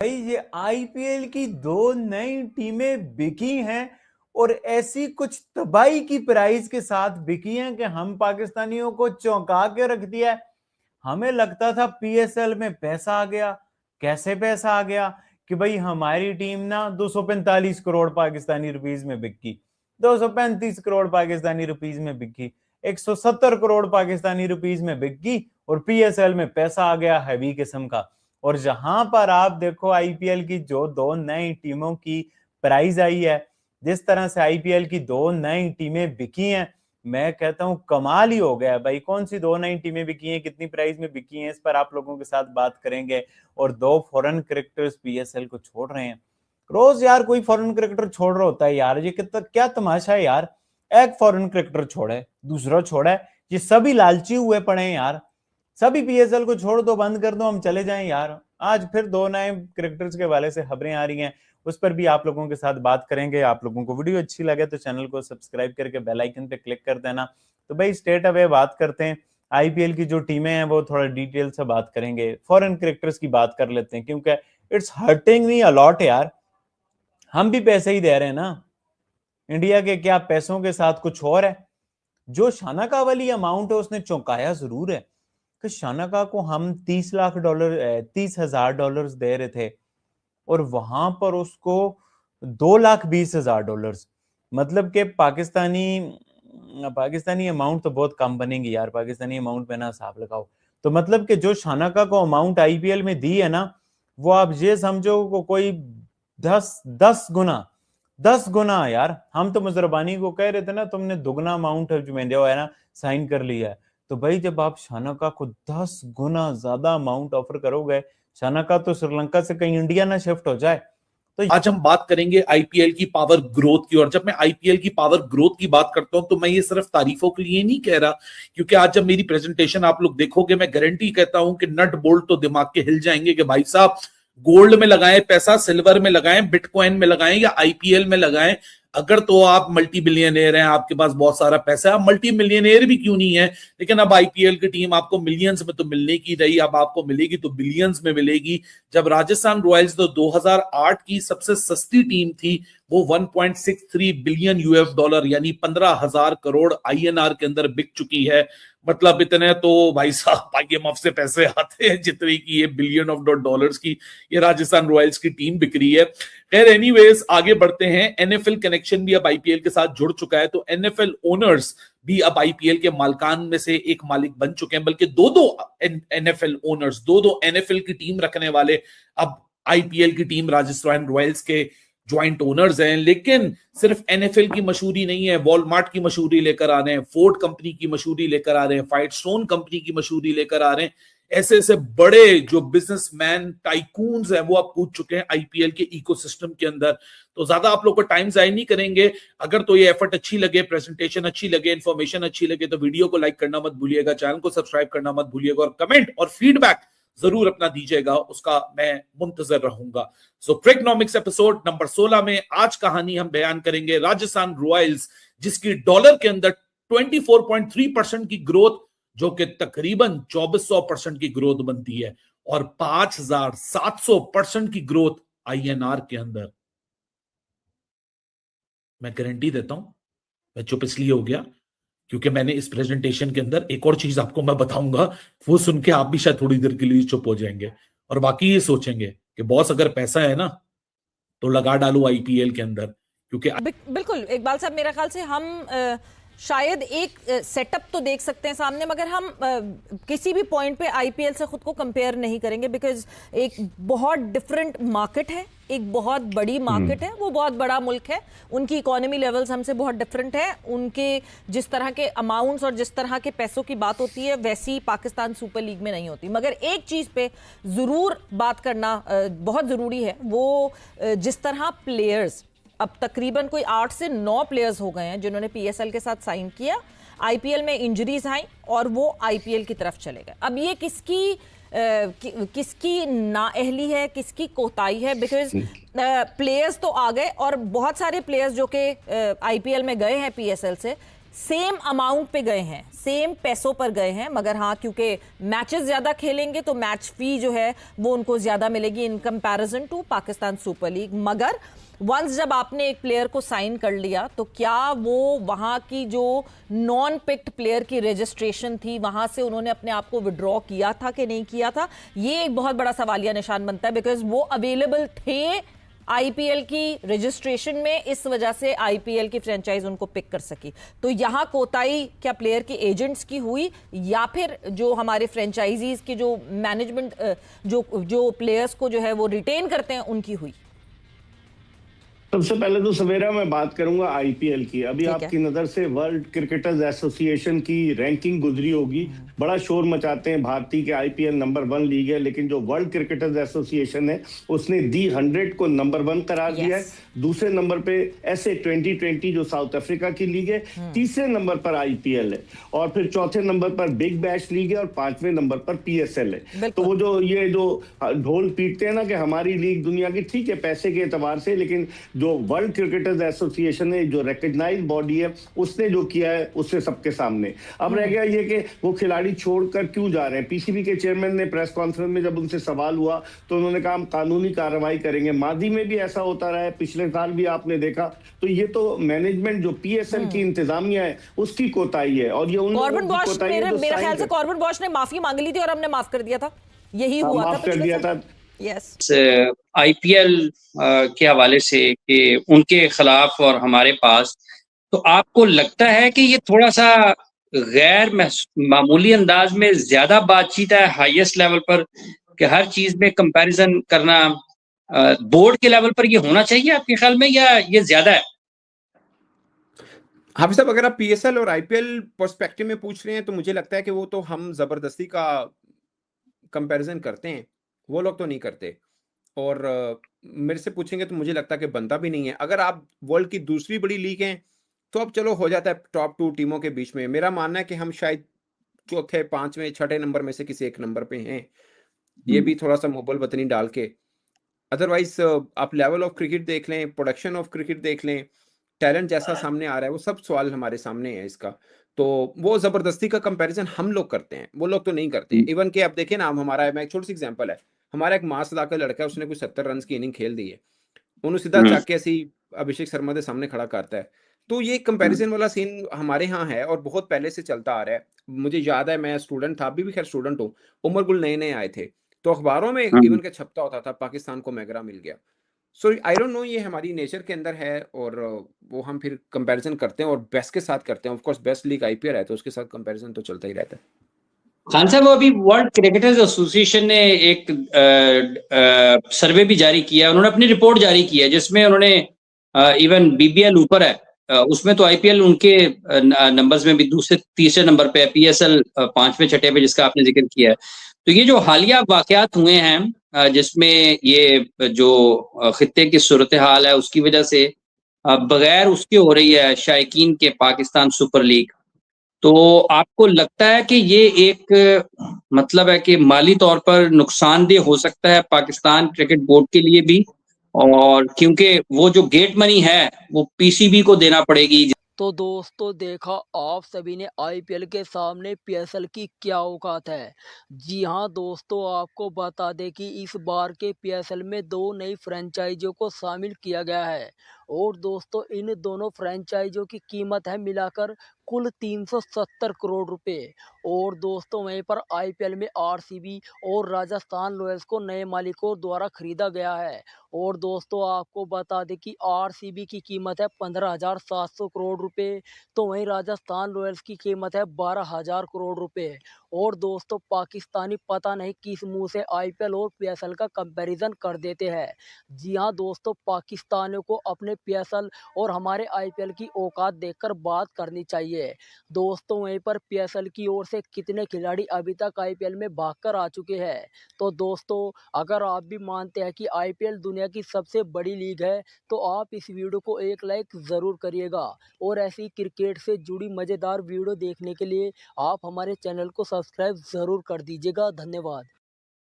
भाई ये आईपीएल की दो नई टीमें बिकी हैं और ऐसी कुछ तबाही की प्राइस के साथ बिकी हैं कि हम पाकिस्तानियों को चौंका के रख दिया है। हमें लगता था पीएसएल में पैसा आ गया। कैसे पैसा आ गया कि भाई हमारी टीम ना 245 करोड़ पाकिस्तानी रुपीस में बिकी, 235 करोड़ पाकिस्तानी रुपीस में बिकी, 170 करोड़ पाकिस्तानी रुपीस में बिकी और पीएसएल में पैसा आ गया हैवी किस्म का। और जहां पर आप देखो आईपीएल की जो दो नई टीमों की प्राइस आई है, जिस तरह से आईपीएल की दो नई टीमें बिकी हैं, मैं कहता हूं कमाल ही हो गया भाई। कौन सी दो नई टीमें बिकी हैं, कितनी प्राइस में बिकी हैं, इस पर आप लोगों के साथ बात करेंगे। और दो फॉरेन क्रिकेटर्स पीएसएल को छोड़ रहे हैं। रोज यार कोई फॉरेन क्रिकेटर छोड़ रहा होता है यार, ये कितना क्या तमाशा है यार। एक फॉरेन क्रिकेटर छोड़े, दूसरा छोड़ा है, ये सभी लालची हुए पड़े हैं यार। सभी पीएसएल को छोड़ दो, बंद कर दो, हम चले जाएं यार। आज फिर दो नए क्रिकेटर्स के हवाले से खबरें आ रही हैं, उस पर भी आप लोगों के साथ बात करेंगे। आप लोगों को वीडियो अच्छी लगे तो चैनल को सब्सक्राइब करके बेल आइकन पे क्लिक कर देना। तो भाई स्ट्रेट अवे बात करते हैं। आईपीएल की जो टीमें हैं वो थोड़ा डिटेल से बात करेंगे, फॉरेन क्रिकेटर्स की बात कर लेते हैं क्योंकि इट्स हर्टिंग मी अलॉट यार। हम भी पैसे ही दे रहे हैं ना, इंडिया के क्या पैसों के साथ कुछ और है। जो शानाका वाली अमाउंट है उसने चौंकाया जरूर है कि शानाका को हम 30 लाख डॉलर, 30,000 डॉलर दे रहे थे और वहां पर उसको 2,20,000 डॉलर, मतलब कि पाकिस्तानी पाकिस्तानी अमाउंट तो बहुत कम बनेगी यार। पाकिस्तानी अमाउंट में ना हिसाब लगाओ तो मतलब कि जो शानाका को अमाउंट आईपीएल में दी है ना, वो आप ये समझो को कोई 10 गुना यार। हम तो मुजरबानी को कह रहे थे ना तुमने दुगना अमाउंट जो मैंने जो है ना साइन कर लिया है। तो भाई जब आप शानाका को 10 गुना ज्यादा अमाउंट ऑफर करोगे, शानाका तो श्रीलंका से कहीं इंडिया ना शिफ्ट हो जाए। तो आज हम बात करेंगे आईपीएल की पावर ग्रोथ की। और जब मैं आईपीएल की पावर ग्रोथ की बात करता हूं तो मैं ये सिर्फ तारीफों के लिए नहीं कह रहा, क्योंकि आज जब मेरी प्रेजेंटेशन आप लोग देखोगे, मैं गारंटी कहता हूं कि नट बोल्ट तो दिमाग के हिल जाएंगे कि भाई साहब गोल्ड में लगाएं पैसा, सिल्वर में लगाएं, बिटकॉइन में लगाएं या आईपीएल में लगाएं। अगर तो आप मल्टी बिलियनर हैं, आपके पास बहुत सारा पैसा है, आप मल्टी मिलियनर भी क्यों नहीं है, लेकिन अब आईपीएल की टीम आपको मिलियंस में तो मिलने की रही, अब आपको मिलेगी तो बिलियंस में मिलेगी। जब राजस्थान रॉयल्स तो 2008 की सबसे सस्ती टीम थी, वो 1.63 बिलियन यूएस डॉलर यानी 15,000 करोड़ आईएनआर के अंदर बिक चुकी है। मतलब इतने तो भाई साहब आईएमएफ से पैसे आते हैं जितने की ये बिलियन ऑफ डॉलर्स की ये राजस्थान रॉयल्स की टीम बिक रही है। खैर एनीवेज आगे बढ़ते हैं। एनएफएल कनेक्शन भी अब आईपीएल के साथ जुड़ चुका है, तो एनएफएल ओनर्स भी अब आईपीएल के मालिकान में से एक मालिक बन चुके हैं, बल्कि दो एनएफएल ओनर्स, दो एनएफएल की टीम रखने वाले अब आईपीएल की टीम राजस्थान रॉयल्स के ज्वाइंट ओनर्स हैं। लेकिन सिर्फ एनएफएल की मशहूरी नहीं है, वॉलमार्ट की मशहूरी लेकर आ रहे हैं, फोर्ड कंपनी की मशहूरी लेकर आ रहे हैं, फायरस्टोन कंपनी की मशहूरी लेकर आ रहे हैं। ऐसे ऐसे बड़े जो बिजनेसमैन टाइकून्स हैं वो अब कूद चुके हैं आईपीएल के इकोसिस्टम के अंदर। तो ज्यादा आप लोग को टाइम जाया नहीं करेंगे। अगर तो ये एफर्ट अच्छी लगे, प्रेजेंटेशन अच्छी लगे, इन्फॉर्मेशन अच्छी लगे, तो वीडियो को लाइक करना मत भूलिएगा, चैनल को सब्सक्राइब करना मत भूलिएगा और कमेंट और फीडबैक जरूर अपना दीजिएगा, उसका मैं मुंतजर रहूंगा। सो ट्रिग्नोमिक्स एपिसोड नंबर 16 में आज कहानी हम बयान करेंगे राजस्थान रॉयल्स, जिसकी डॉलर के अंदर 24.3% की ग्रोथ, जो कि तकरीबन 2400% की ग्रोथ बनती है, और 5700% की ग्रोथ आईएनआर के अंदर। मैं गारंटी देता हूं, मैं चुप इसलिए हो गया क्योंकि मैंने इस प्रेजेंटेशन के अंदर एक और चीज आपको मैं बताऊंगा, वो सुन के आप भी शायद थोड़ी देर के लिए चुप हो जाएंगे और बाकी ये सोचेंगे कि बॉस अगर पैसा है ना तो लगा डालो आईपीएल के अंदर। क्योंकि बिल्कुल इकबाल साहब, मेरा ख्याल से हम शायद एक सेटअप तो देख सकते हैं सामने, मगर हम किसी भी पॉइंट पे आईपीएल से खुद को कंपेयर नहीं करेंगे, बिकॉज एक बहुत डिफरेंट मार्केट है, एक बहुत बड़ी मार्केट है, वो बहुत बड़ा मुल्क है, उनकी इकोनॉमी लेवल्स हमसे बहुत डिफरेंट है, उनके जिस तरह के अमाउंट्स और जिस तरह के पैसों की बात होती है वैसी पाकिस्तान सुपर लीग में नहीं होती। मगर एक चीज़ पे ज़रूर बात करना बहुत ज़रूरी है, वो जिस तरह प्लेयर्स, अब तकरीबन कोई 8 से 9 प्लेयर्स हो गए हैं जिन्होंने पीएसएल के साथ साइन किया, आईपीएल में इंजरीज आई और वो आईपीएल की तरफ चले गए। अब ये किसकी नाअहली है, किसकी कोताही है, बिकॉज प्लेयर्स तो आ गए और बहुत सारे प्लेयर्स जो कि आईपीएल में गए हैं पीएसएल से, सेम अमाउंट पे गए हैं, सेम पैसों पर गए हैं, मगर हाँ क्योंकि मैचेस ज्यादा खेलेंगे तो मैच फी जो है वो उनको ज्यादा मिलेगी in comparison to Pakistan super league. मगर वंस जब आपने एक प्लेयर को साइन कर लिया तो क्या वो वहां की जो नॉन पिक्ड प्लेयर की रजिस्ट्रेशन थी वहां से उन्होंने अपने आप को विड्रॉ किया था कि नहीं किया था, ये एक बहुत बड़ा सवालिया निशान बनता है, बिकॉज वो अवेलेबल थे आईपीएल की रजिस्ट्रेशन में, इस वजह से आईपीएल की फ्रेंचाइज उनको पिक कर सकी। तो यहां कोताही क्या प्लेयर के एजेंट्स की हुई या फिर जो हमारे फ्रेंचाइजीज के जो मैनेजमेंट जो प्लेयर्स को जो है वो रिटेन करते हैं उनकी हुई? सबसे पहले तो सवेरा मैं बात करूंगा आईपीएल की। अभी आपकी नजर से वर्ल्ड क्रिकेटर्स एसोसिएशन की रैंकिंग गुजरी होगी। बड़ा शोर मचाते हैं भारतीय के आईपीएल नंबर 1 लीग है, लेकिन जो वर्ल्ड क्रिकेटर्स एसोसिएशन है उसने दी 100 को नंबर 1 करार दिया है। दूसरे नंबर पे ऐसे 2020 जो साउथ अफ्रीका की लीग है, तीसरे नंबर पर आईपीएल है, और फिर चौथे नंबर पर बिग बैश लीग है, और 5वें नंबर पर पीएसएल है। तो वो जो ये जो ढोल पीटते हैं ना कि हमारी लीग दुनिया की, ठीक है पैसे के एतबार से, लेकिन जो वर्ल्ड क्रिकेटर्स एसोसिएशन है, जो रिकॉग्नाइज्ड बॉडी है, उसने जो किया है उससे सबके सामने। अब रह गया ये कि वो खिलाड़ी छोड़कर क्यों जा रहे हैं। पीसीबी के चेयरमैन ने प्रेस कॉन्फ्रेंस में जब उनसे सवाल हुआ तो उन्होंने कहा हम कानूनी कार्रवाई करेंगे। मादी में भी ऐसा होता रहा है, पिछले साल भी आपने देखा। तो ये तो मैनेजमेंट जो पीएसएल की इंतजामिया है उसकी कोताही है, और ये उन कॉर्बन बॉश, मेरे ख्याल से कॉर्बन बॉश ने माफी मांग ली थी और हमने माफ कर दिया था, यही हुआ था, माफ कर दिया था। यस। आईपीएल के हवाले से कि उनके खिलाफ और हमारे पास, तो आपको लगता है कि ये थोड़ा सा गैर मामूली अंदाज में ज्यादा बातचीत है हाईएस्ट लेवल पर, कि हर चीज में कंपैरिजन करना बोर्ड के लेवल पर ये होना चाहिए आपके ख्याल में, या ये ज्यादा है? हाफिज साहब, अगर आप पीएसएल और आईपीएल पर्सपेक्टिव में पूछ रहे हैं तो मुझे लगता है कि वो तो हम जबरदस्ती का कंपैरिजन करते हैं, वो लोग तो नहीं करते। और मेरे से पूछेंगे तो मुझे लगता है कि बनता भी नहीं है। अगर आप वर्ल्ड की दूसरी बड़ी लीग हैं तो अब चलो हो जाता है टॉप 2 टीमों के बीच में। मेरा मानना है कि हम शायद चौथे, 5वें, 6ठे नंबर में से किसी एक नंबर पे हैं, ये भी थोड़ा सा मुहब्बल वतनी डाल के। अदरवाइज आप लेवल ऑफ क्रिकेट देख लें, प्रोडक्शन ऑफ क्रिकेट देख लें, टैलेंट जैसा सामने आ रहा है, वो सब सवाल हमारे सामने है इसका। तो वो जबरदस्ती का कंपैरिजन हम लोग करते हैं, वो लोग तो नहीं करते। इवन के आप देखें ना, हमारा मैं एक छोटी सी एग्जांपल है, हमारा एक मास का लड़का है, उसने कुछ 70 रन की इनिंग खेल दी है, उन्होंने सीधा चाक के ऐसी अभिषेक शर्मा के सामने खड़ा करता है। तो ये कंपैरिजन वाला सीन हमारे यहाँ है और बहुत पहले से चलता आ रहा है। मुझे याद है, मैं स्टूडेंट था, अभी भी खैर स्टूडेंट हूँ, उमर गुल नए नए आए थे, तो अखबारों में इवन के छपता होता था पाकिस्तान को मैगरा मिल गया। सो आई डोंट नो, ये हमारी नेचर के अंदर है, और वो हम फिर कंपैरिजन करते हैं और बेस्ट के साथ करते हैं। Of course best league IPL है तो उसके साथ कंपैरिजन तो चलता ही रहता है। खान साहब, अभी वर्ल्ड क्रिकेटर्स एसोसिएशन ने एक सर्वे भी जारी किया, उन्होंने अपनी रिपोर्ट जारी की है जिसमें उन्होंने इवन बीबीएल ऊपर है, उसमें तो आईपीएल उनके नंबर्स में भी दूसरे तीसरे नंबर पे है, पीएसएल 5वें 6ठे पे जिसका आपने जिक्र किया है। तो ये जो हालिया वाकयात हुए हैं जिसमें ये जो खित्ते की सूरत हाल है उसकी वजह से बगैर उसके हो रही है शायकीन के पाकिस्तान सुपर लीग, तो आपको लगता है कि ये एक मतलब है कि माली तौर पर नुकसानदेह हो सकता है पाकिस्तान क्रिकेट बोर्ड के लिए भी, और क्योंकि वो जो गेट मनी है वो पीसीबी को देना पड़ेगी। तो दोस्तों, देखा आप सभी ने आईपीएल के सामने पीएसएल की क्या औकात है। जी हाँ दोस्तों, आपको बता दें कि इस बार के पीएसएल में 2 नई फ्रेंचाइजियों को शामिल किया गया है, और दोस्तों इन दोनों फ्रेंचाइजियों की कीमत है मिलाकर कुल 370 करोड़ रुपए। और दोस्तों वहीं पर आईपीएल में आरसीबी और राजस्थान रॉयल्स को नए मालिकों द्वारा खरीदा गया है। और दोस्तों आपको बता दें कि आरसीबी की कीमत है 15,700 करोड़ रुपए, तो वहीं राजस्थान रॉयल्स की कीमत है 12,000 करोड़ रुपए। और दोस्तों पाकिस्तानी पता नहीं किस मुंह से आईपीएल और पीएसएल का कंपैरिजन कर देते हैं। जी हाँ दोस्तों, पाकिस्तानियों को अपने पीएसएल और हमारे आईपीएल की औकात देखकर बात करनी चाहिए। दोस्तों वहीं पर पीएसएल की ओर से कितने खिलाड़ी अभी तक आईपीएल में भागकर आ चुके हैं। तो दोस्तों अगर आप भी मानते हैं कि आईपीएल दुनिया की सबसे बड़ी लीग है तो आप इस वीडियो को एक लाइक ज़रूर करिएगा, और ऐसी क्रिकेट से जुड़ी मज़ेदार वीडियो देखने के लिए आप हमारे चैनल को सब्सक्राइब ज़रूर कर दीजिएगा। धन्यवाद।